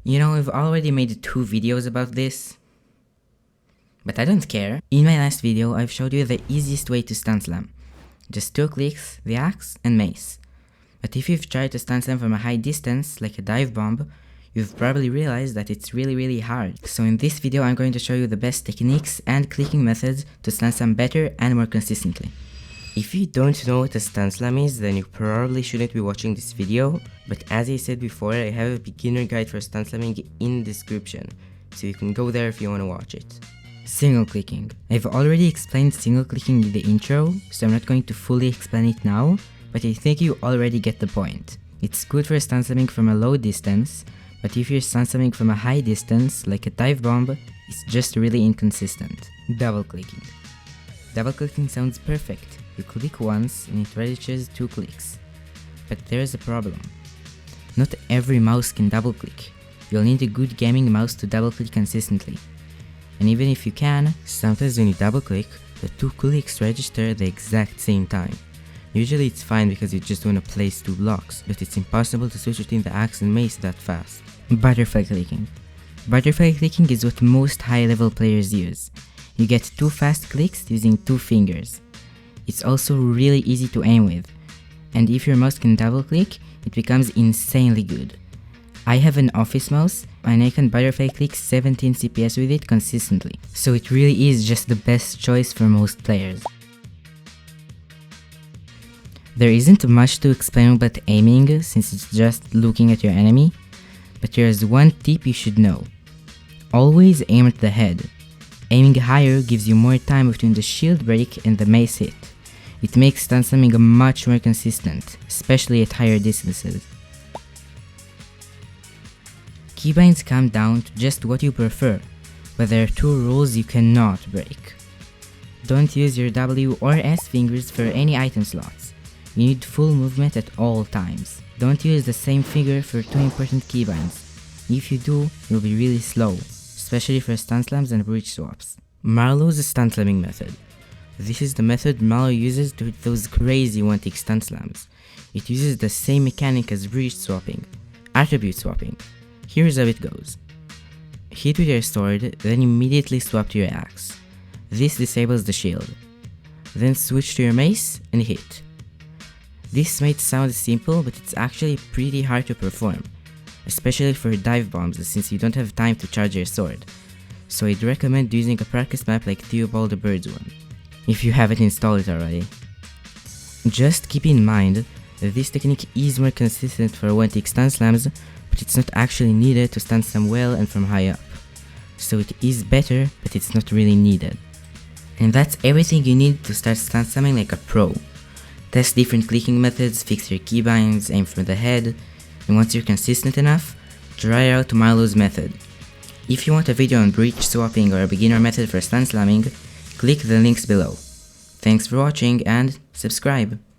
You know, I've already made 2 videos about this, but I don't care. In my last video, I've showed you the easiest way to stunslam. Just 2 clicks, the axe, and mace. But if you've tried to stunslam from a high distance, like a dive bomb, you've probably realized that it's really hard. So in this video, I'm going to show you the best techniques and clicking methods to stunslam better and more consistently. If you don't know what a stunslam is, then you probably shouldn't be watching this video, but as I said before, I have a beginner guide for stunslamming in the description, so you can go there if you want to watch it. Single clicking. I've already explained single clicking in the intro, so I'm not going to fully explain it now, but I think you already get the point. It's good for stunslamming from a low distance, but if you're stunslamming from a high distance, like a dive bomb, it's just really inconsistent. Double clicking. Double clicking sounds perfect. You click once and it registers 2 clicks. But there's a problem. Not every mouse can double click. You'll need a good gaming mouse to double click consistently. And even if you can, sometimes when you double click, the 2 clicks register at the exact same time. Usually it's fine because you just want to place 2 blocks, but it's impossible to switch between the axe and mace that fast. Butterfly clicking. Butterfly clicking is what most high level players use. You get 2 fast clicks using 2 fingers. It's also really easy to aim with, and if your mouse can double click, it becomes insanely good. I have an office mouse and I can butterfly click 17 CPS with it consistently, so it really is just the best choice for most players. There isn't much to explain about aiming since it's just looking at your enemy, but there's one tip you should know. Always aim at the head. Aiming higher gives you more time between the shield break and the mace hit. It makes stunslamming much more consistent, especially at higher distances. Keybinds come down to just what you prefer, but there are 2 rules you cannot break. Don't use your W or S fingers for any item slots. You need full movement at all times. Don't use the same finger for 2 important keybinds. If you do, you'll be really slow, especially for stunslams and bridge swaps. Marlow's stunslamming method. This is the method Marlow uses to hit those crazy one-tick stunslams. It uses the same mechanic as bridge swapping, attribute swapping. Here's how it goes. Hit with your sword, then immediately swap to your axe. This disables the shield. Then switch to your mace and hit. This might sound simple, but it's actually pretty hard to perform, especially for dive bombs since you don't have time to charge your sword. So I'd recommend using a practice map like Theobald the Bird's one, if you haven't installed it already. Just keep in mind that this technique is more consistent for one-tick stunslams, but it's not actually needed to stunslam well and from high up. So it is better, but it's not really needed. And that's everything you need to start stunslamming like a pro. Test different clicking methods, fix your keybinds, aim for the head, and once you're consistent enough, try out Marlow's method. If you want a video on bridge swapping or a beginner method for stunslamming, click the links below. Thanks for watching and subscribe!